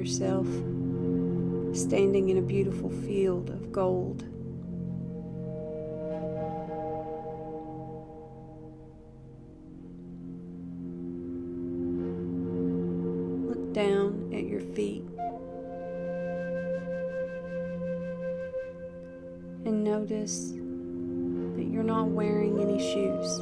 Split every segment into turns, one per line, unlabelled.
yourself standing in a beautiful field of gold. Look down at your feet and notice that you're not wearing any shoes.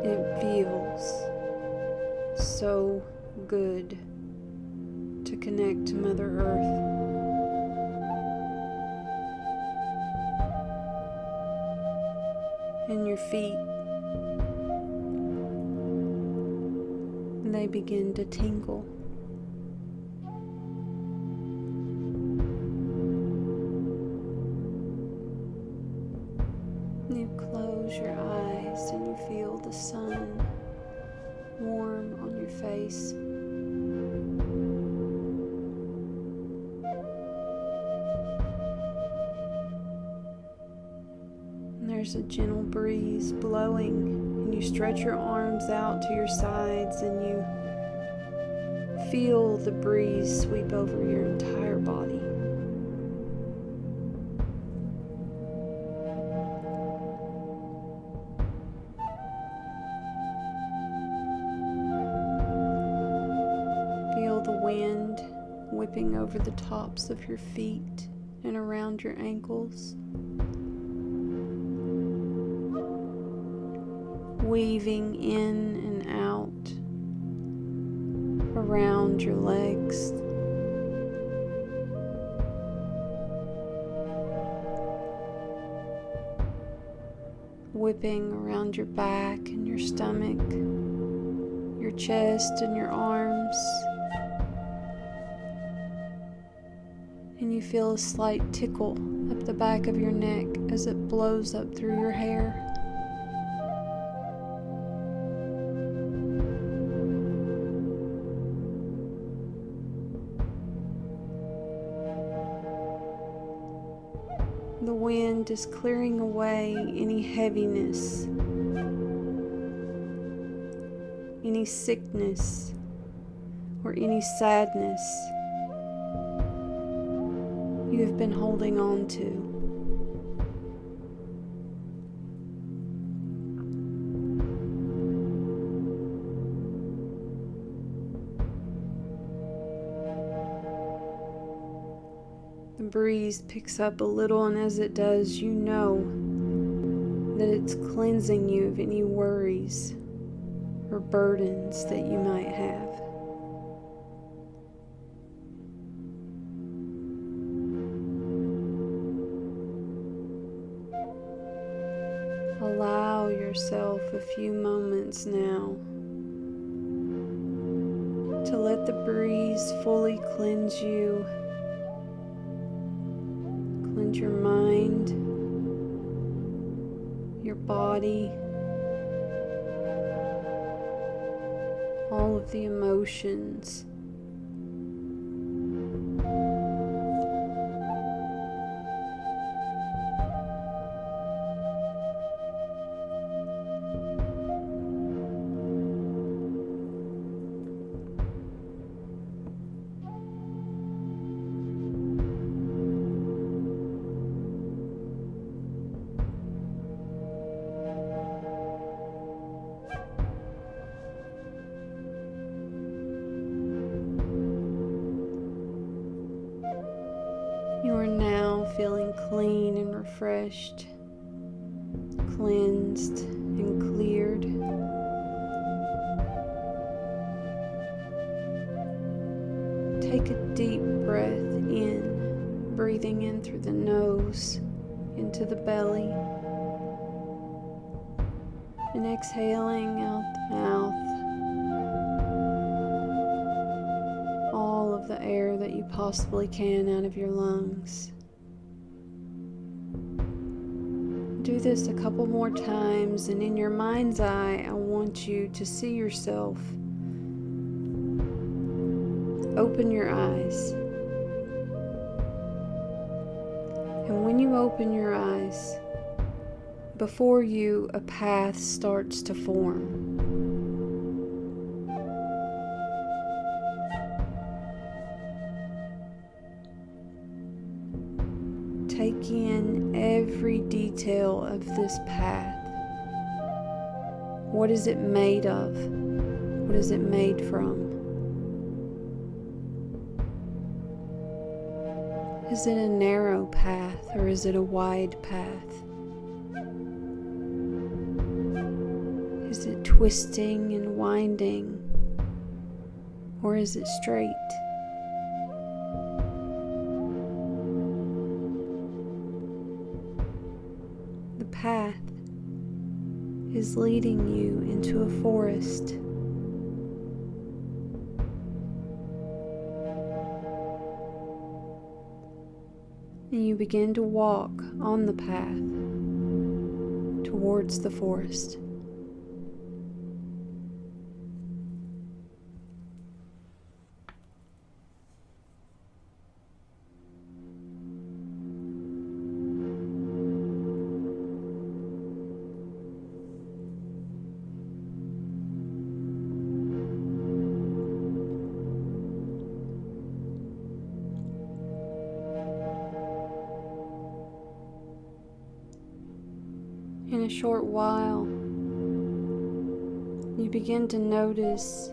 It feels so good to connect to Mother Earth. And your feet, they begin to tingle. You close your eyes and you feel the sun warm on your face. And there's a gentle breeze blowing, and you stretch your arms out to your sides and you feel the breeze sweep over your entire body. Feel the wind whipping over the tops of your feet and around your ankles, weaving in and out around your legs. Whipping around your back and your stomach, your chest and your arms. And you feel a slight tickle up the back of your neck as it blows up through your hair. The wind is clearing away any heaviness, any sickness, or any sadness you have been holding on to. The breeze picks up a little, and as it does, you know that it's cleansing you of any worries or burdens that you might have. Allow yourself a few moments now to let the breeze fully cleanse you. Cleanse your mind, your body, all of the emotions. You are now feeling clean and refreshed, cleansed and cleared. Take a deep breath in, breathing in through the nose, into the belly, and exhaling out the mouth. All of the air that you possibly can out of your lungs. Do this a couple more times, and in your mind's eye, I want you to see yourself. Open your eyes And when you open your eyes, before you a path starts to form. Take in every detail of this path. What is it made of? What is it made from? Is it a narrow path or is it a wide path? Is it twisting and winding or is it straight? The path is leading you into a forest. And you begin to walk on the path towards the forest. In a short while, you begin to notice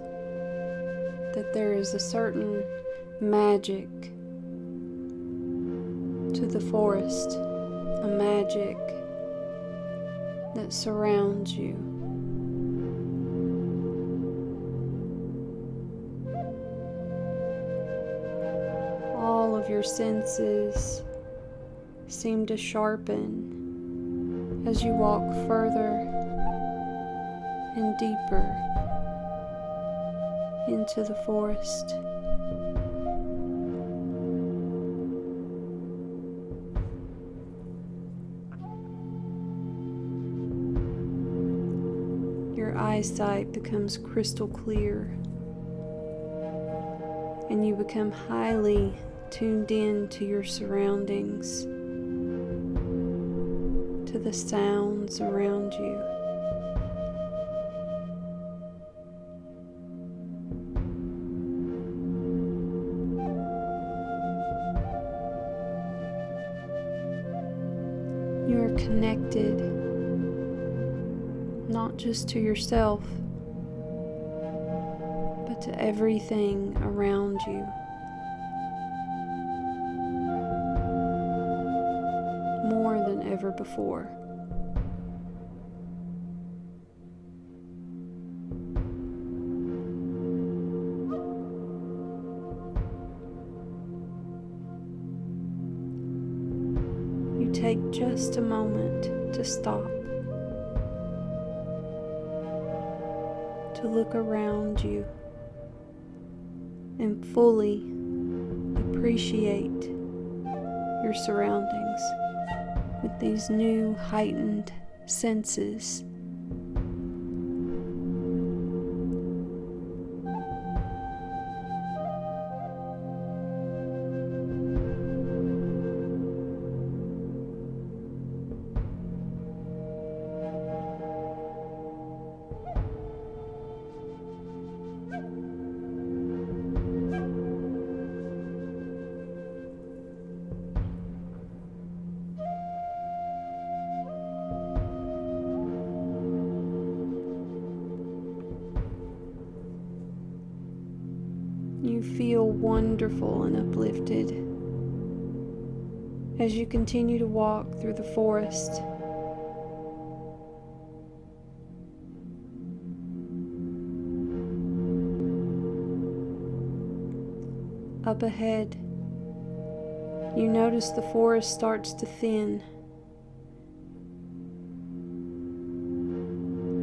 that there is a certain magic to the forest, a magic that surrounds you. All of your senses seem to sharpen as you walk further and deeper into the forest. Your eyesight becomes crystal clear, and you become highly tuned in to your surroundings, to the sounds around you. You are connected not just to yourself, but to everything around you. More than ever before. You take just a moment to stop, to look around you and fully appreciate your surroundings with these new heightened senses. You feel wonderful and uplifted as you continue to walk through the forest. Up ahead, you notice the forest starts to thin,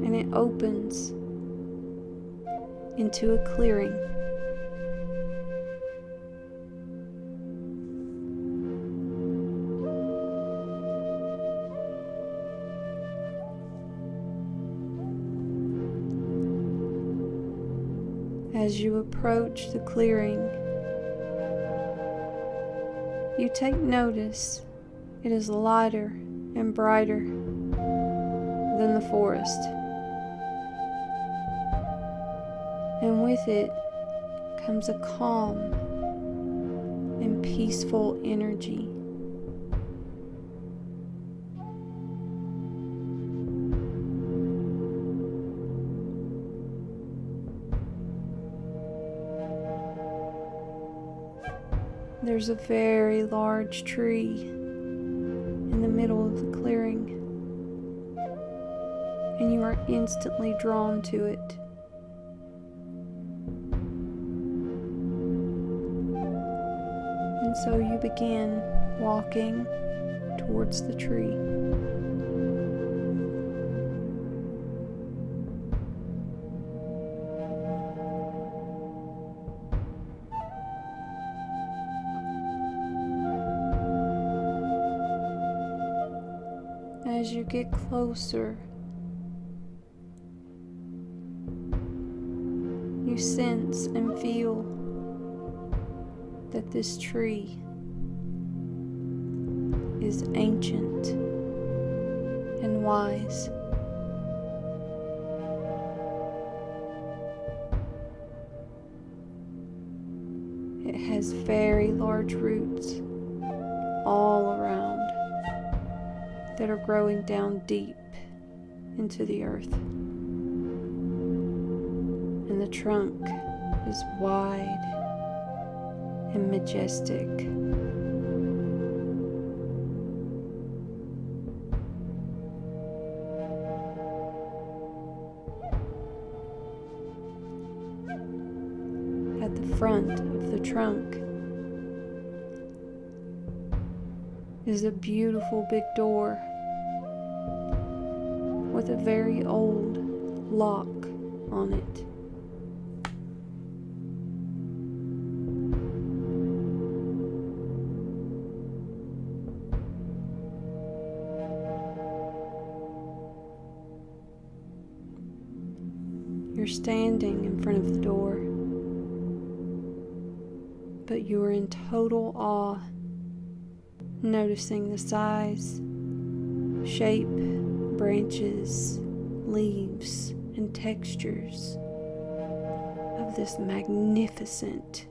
and it opens into a clearing. As you approach the clearing, you take notice It is lighter and brighter than the forest, and with it comes a calm and peaceful energy. There's a very large tree in the middle of the clearing, and you are instantly drawn to it. And so you begin walking towards the tree. As you get closer, you sense and feel that this tree is ancient and wise. It has very large roots all around that are growing down deep into the earth. And the trunk is wide and majestic. At the front of the trunk is a beautiful big door with a very old lock on it. You're standing in front of the door, but you are in total awe, noticing the size, shape, branches, leaves, and textures of this magnificent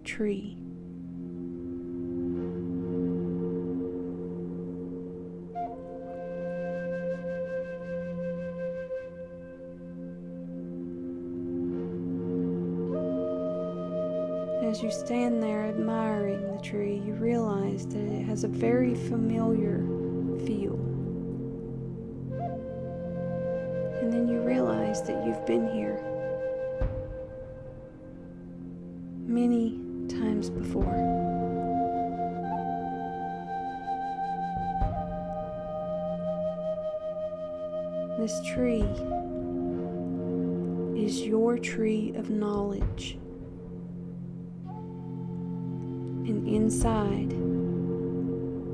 tree. As you stand there admiring the tree, you realize that it has a very familiar feel. And then you realize that you've been here many times before. This tree is your tree of knowledge. And inside,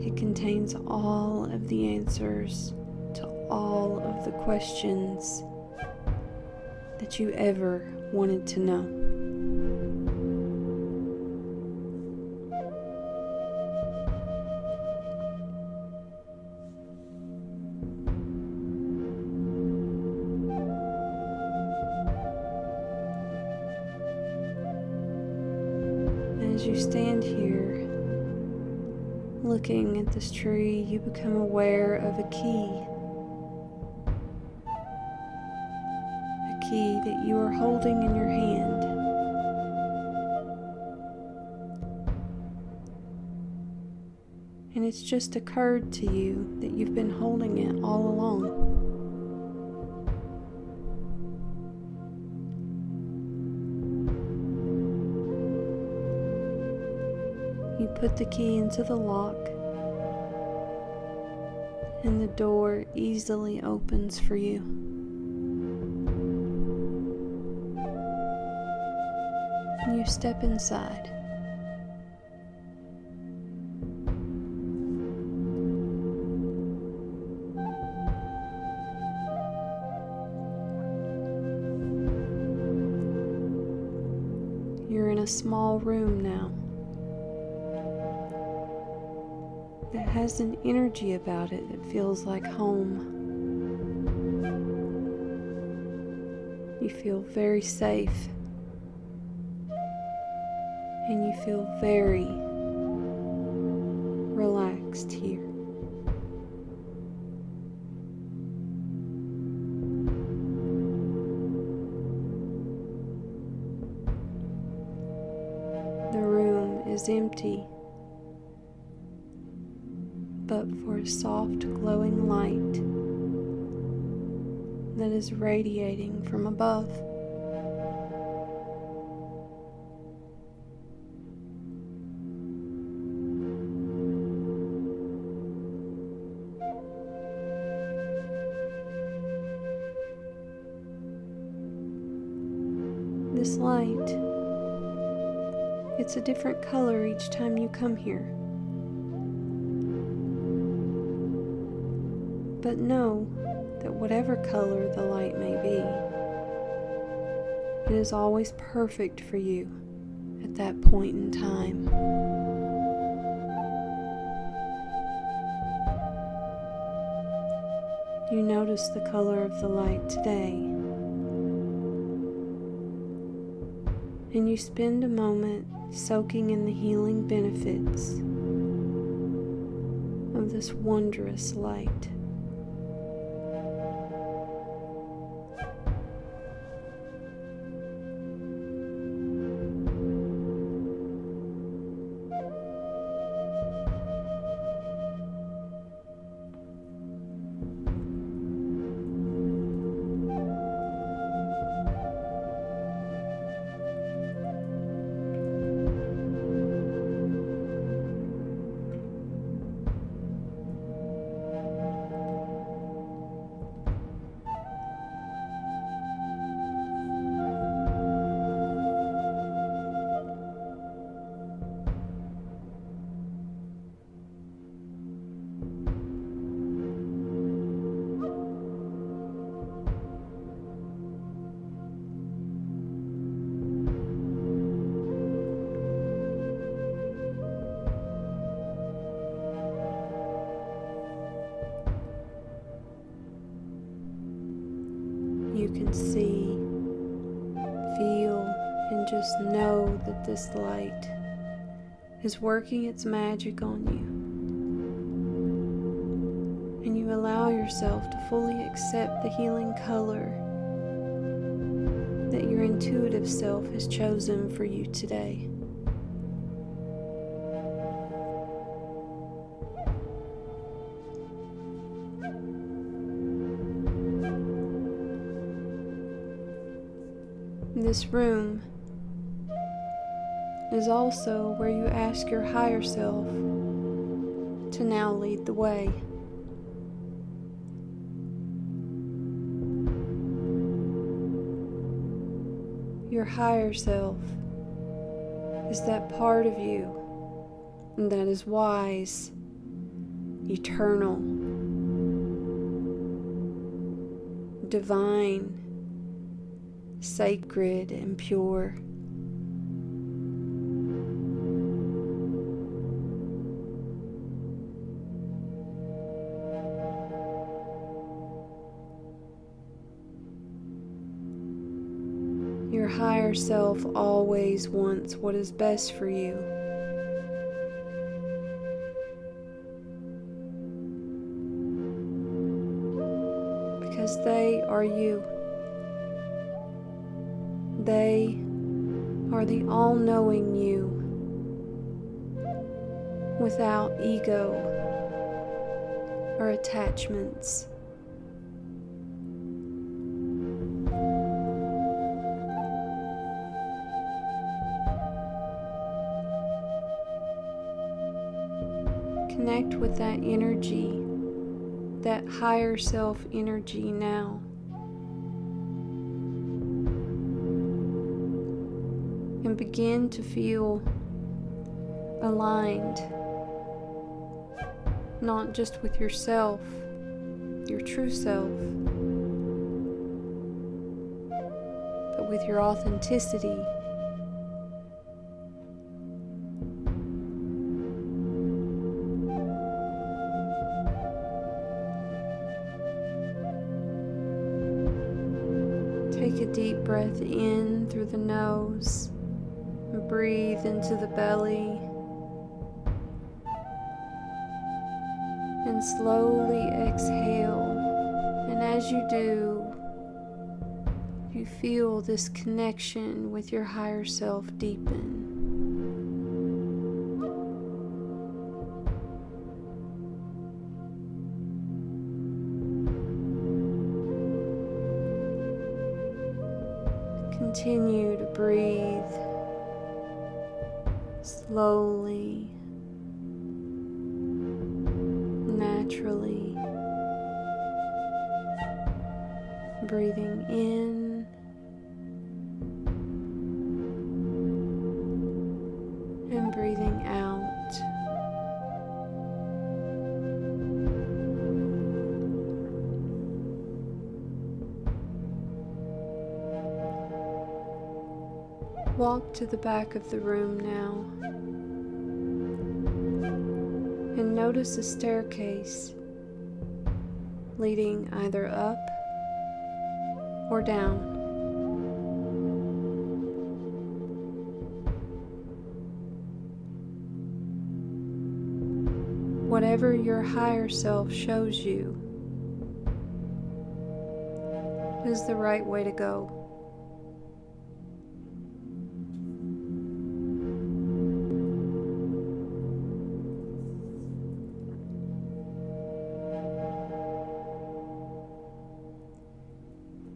it contains all of the answers to all of the questions that you ever wanted to know. As you stand here, looking at this tree, you become aware of a key. A key that you are holding in your hand. And it's just occurred to you that you've been holding it all along. You put the key into the lock, and the door easily opens for you. You step inside. You're in a small room now. that has an energy about it that feels like home. You feel very safe, and you feel very relaxed here. The room is empty, but for a soft glowing light that is radiating from above. This light, it's a different color each time you come here. But know that whatever color the light may be, it is always perfect for you at that point in time. You notice the color of the light today, and you spend a moment soaking in the healing benefits of this wondrous light. You can see, feel, and just know that this light is working its magic on you. And you allow yourself to fully accept the healing color that your intuitive self has chosen for you today. This room is also where you ask your higher self to now lead the way. Your higher self is that part of you that is wise, eternal, divine, sacred, and pure. Your higher self always wants what is best for you. Because they are you. They are the all-knowing you, without ego or attachments. Connect with that energy, that higher self energy now. And begin to feel aligned, not just with yourself, your true self, but with your authenticity. deep breath in through the nose and breathe into the belly. And slowly exhale. And as you do, you feel this connection with your higher self deepen. Continue to breathe slowly, naturally, breathing in and breathing out. Walk to the back of the room now and notice a staircase leading either up or down. Whatever your higher self shows you is the right way to go.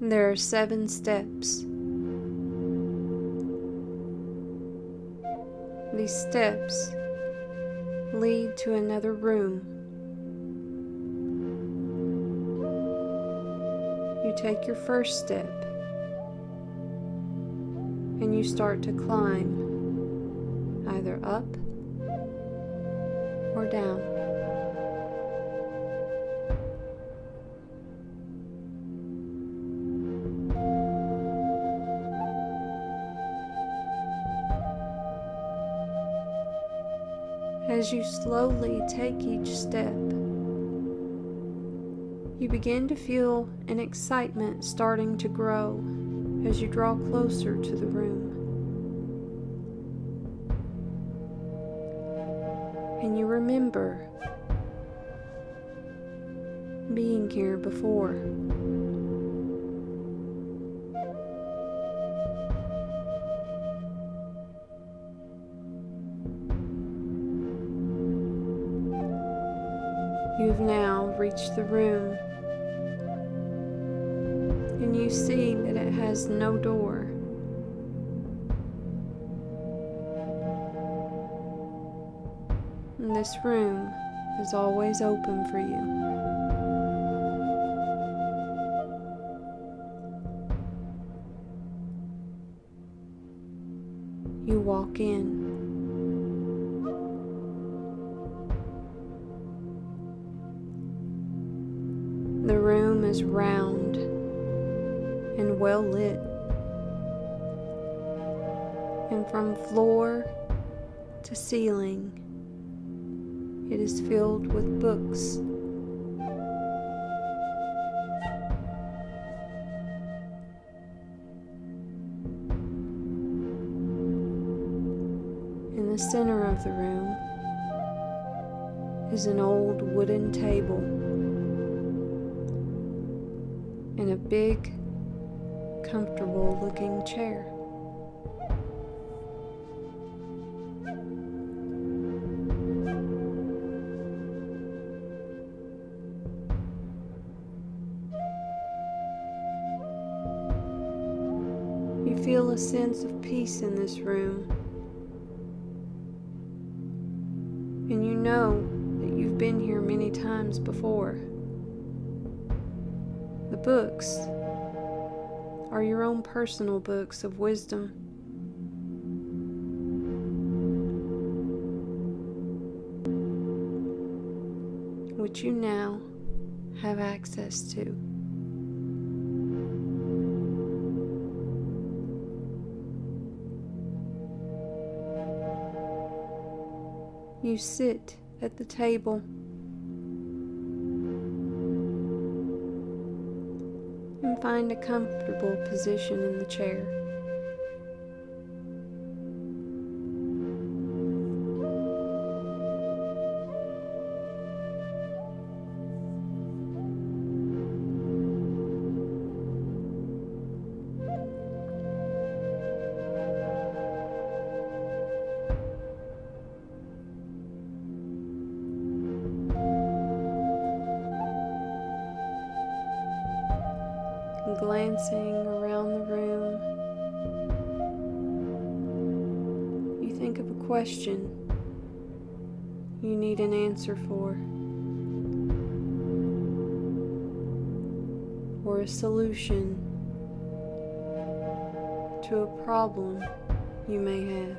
There are 7 steps. These steps lead to another room. You take your first step and you start to climb either up or down. As you slowly take each step, you begin to feel an excitement starting to grow as you draw closer to the room. And you remember being here before. You've now reached the room, and you see that it has no door. And this room is always open for you. You walk in. The room is round and well lit, and from floor to ceiling, it is filled with books. In the center of the room is an old wooden table and a big, comfortable-looking chair. You feel a sense of peace in this room, and you know that you've been here many times before. The books are your own personal books of wisdom. Which you now have access to. You sit at the table and find a comfortable position in the chair. Glancing around the room, you think of a question you need an answer for, or a solution to a problem you may have.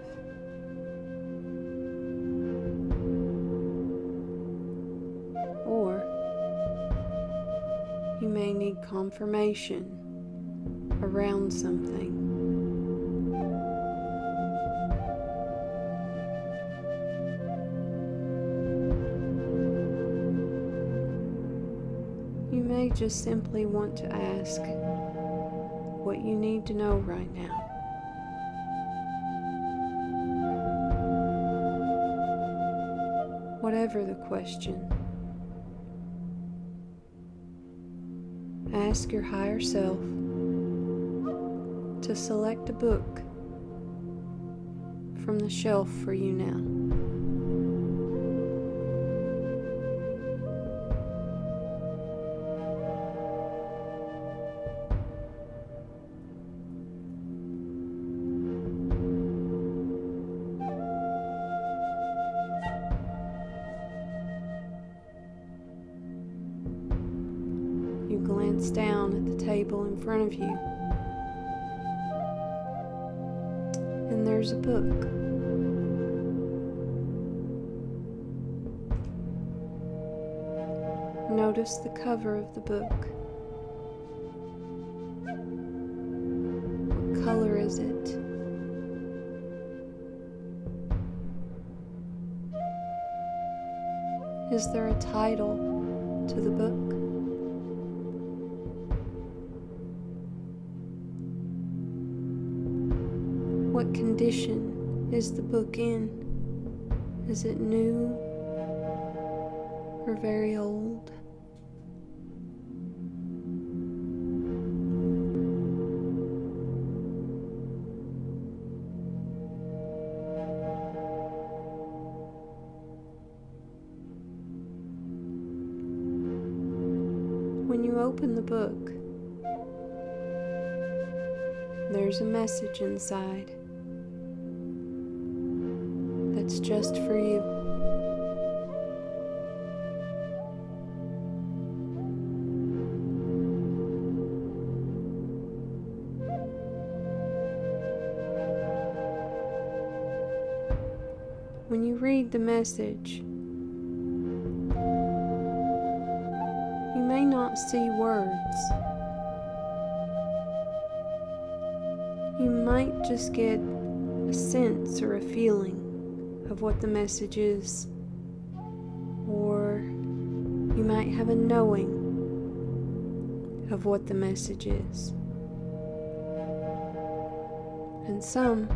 Or you may need confirmation around something. You may just simply want to ask what you need to know right now. Whatever the question, ask your higher self to select a book from the shelf for you now. You glance down at the table in front of you, and there's a book. Notice the cover of the book. What color is it? Is there a title to the book? What condition is the book in? Is it new or very old? When you open the book, there's a message inside that's just for you. When you read the message, you may not see words. You might just get a sense or a feeling of what the message is, or you might have a knowing of what the message is. And some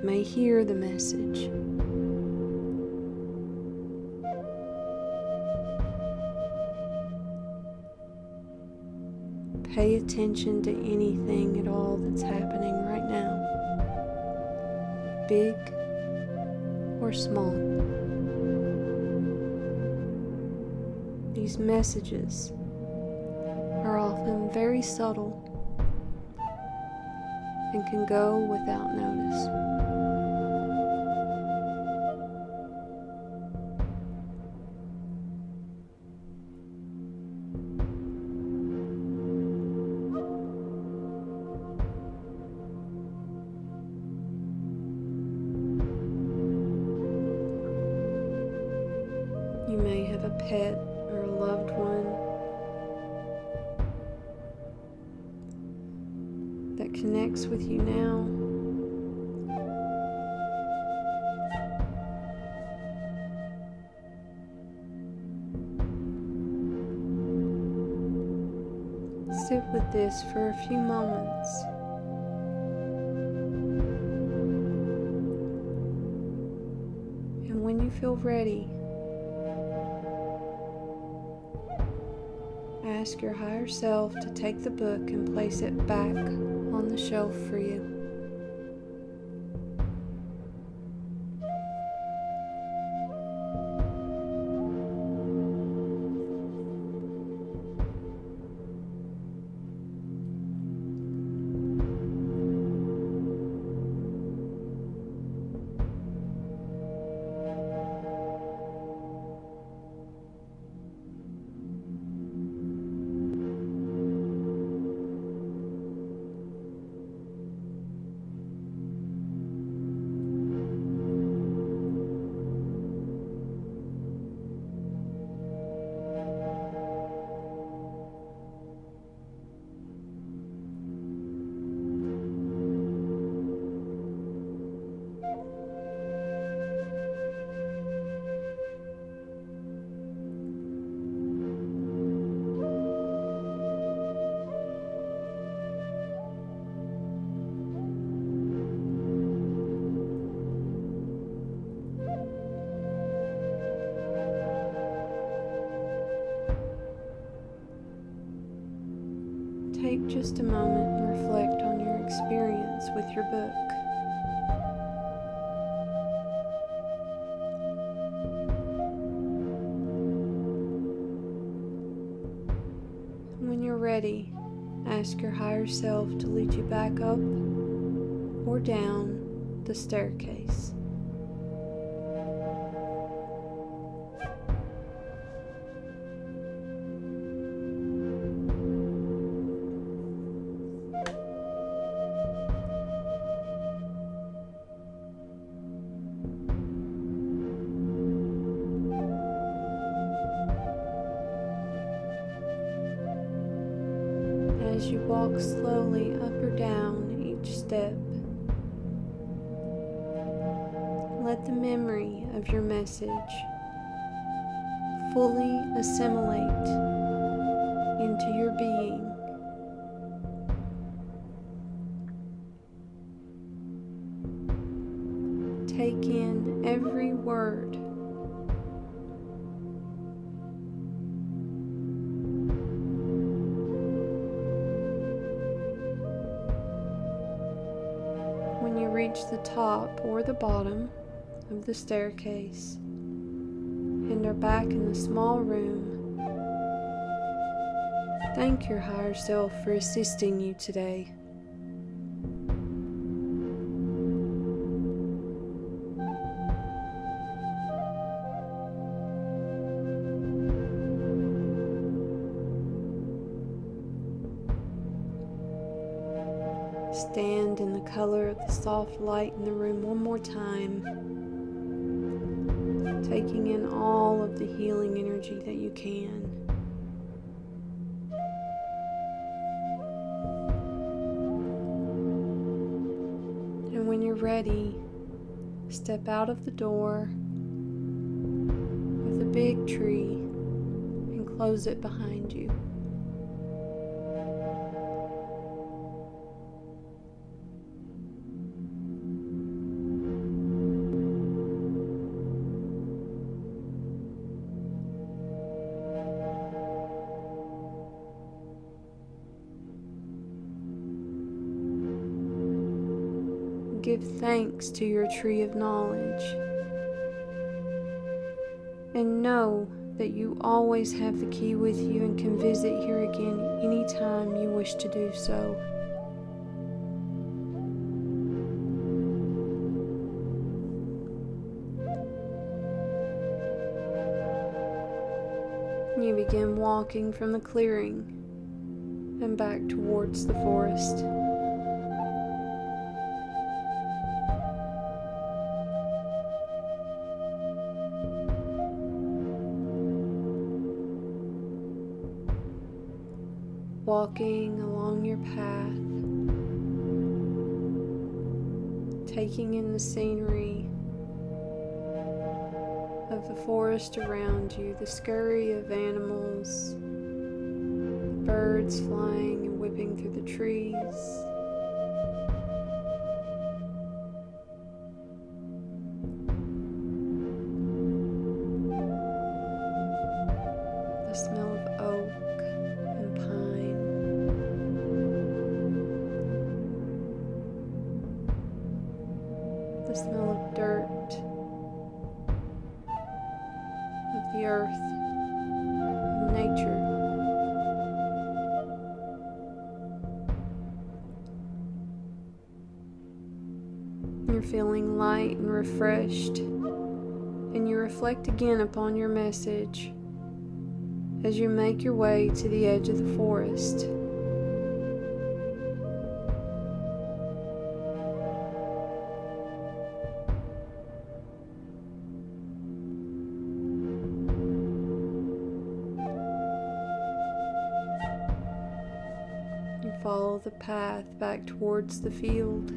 may hear the message. Pay attention to anything at all that's happening right now, big or small. These messages are often very subtle and can go without notice. You may have a pet or a loved one that connects with you now. with this for a few moments. And when you feel ready, ask your higher self to take the book and place it back on the shelf for you. Take just a moment and reflect on your experience with your book. When you're ready, ask your higher self to lead you back up or down the staircase. As you walk slowly up or down each step, let the memory of your message fully assimilate into your being. Take in every word. When you reach the top or the bottom of the staircase and are back in the small room, thank your higher self for assisting you today. Stand in the color of the soft light in the room one more time, taking in all of the healing energy that you can. And when you're ready, step out of the door of the big tree and close it behind you. Give thanks to your tree of knowledge, and know that you always have the key with you and can visit here again anytime you wish to do so. You begin walking from the clearing and back towards the forest. Walking along your path, taking in the scenery of the forest around you, the scurry of animals, birds flying and whipping through the trees. The smell of oak and pine. The smell of dirt, of the earth, of nature. You're feeling light and refreshed, and you reflect again upon your message as you make your way to the edge of the forest. You follow the path back towards the field.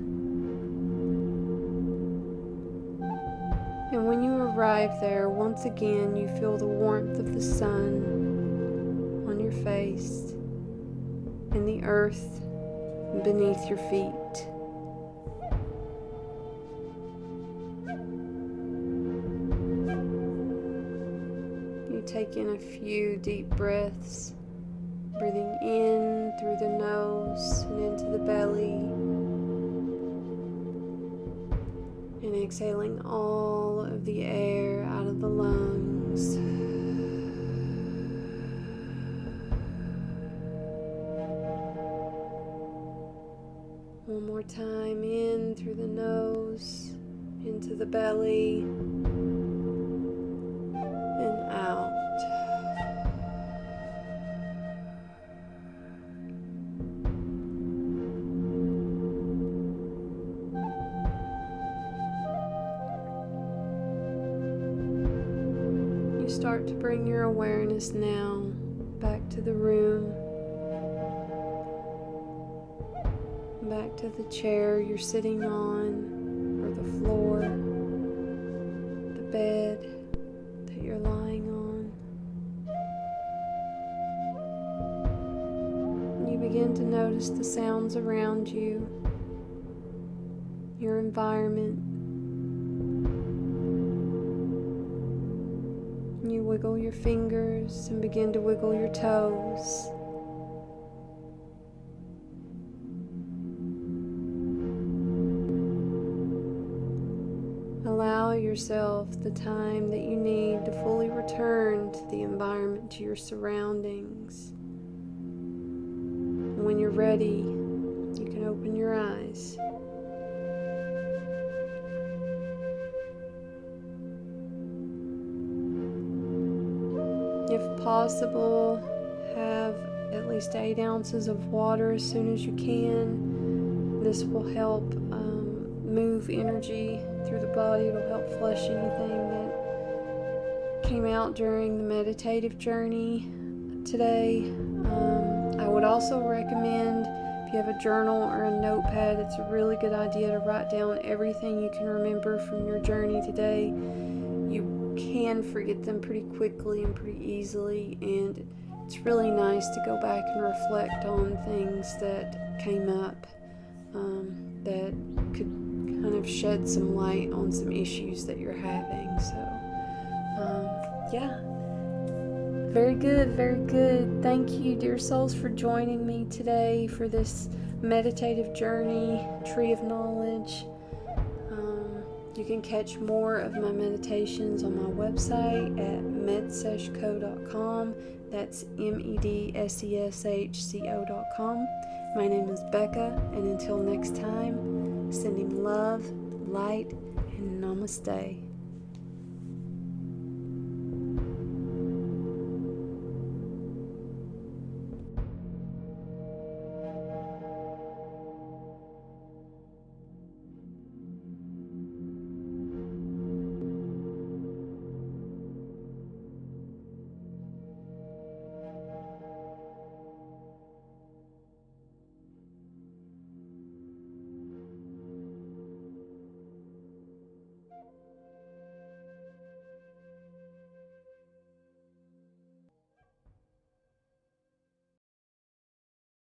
And when you arrive there, once again you feel the warmth of the sun on your face and the earth beneath your feet. You take in a few deep breaths, breathing in through the nose and into the belly, and exhaling all of the air out of the lungs. One more time, in through the nose, into the belly, and out. You start to bring your awareness now back to the room, back to the chair you're sitting on, or the floor, the bed that you're lying on. You begin to notice the sounds around you, your environment. You wiggle your fingers and begin to wiggle your toes. Allow yourself the time that you need to fully return to the environment, to your surroundings. And when you're ready, you can open your eyes. If possible, have at least 8 ounces of water as soon as you can. This will help move energy through the body. It'll help flush anything that came out during the meditative journey today. I would also recommend, if you have a journal or a notepad, it's a really good idea to write down everything you can remember from your journey today. You can forget them pretty quickly and pretty easily, and it's really nice to go back and reflect on things that came up that could kind of shed some light on some issues that you're having. So yeah, very good, very good. Thank you, dear souls, for joining me today for this meditative journey, Tree of Knowledge. You can catch more of my meditations on my website at medseshco.com. That's medseshco.com. My name is Becca, and until next time, sending love, light, and namaste.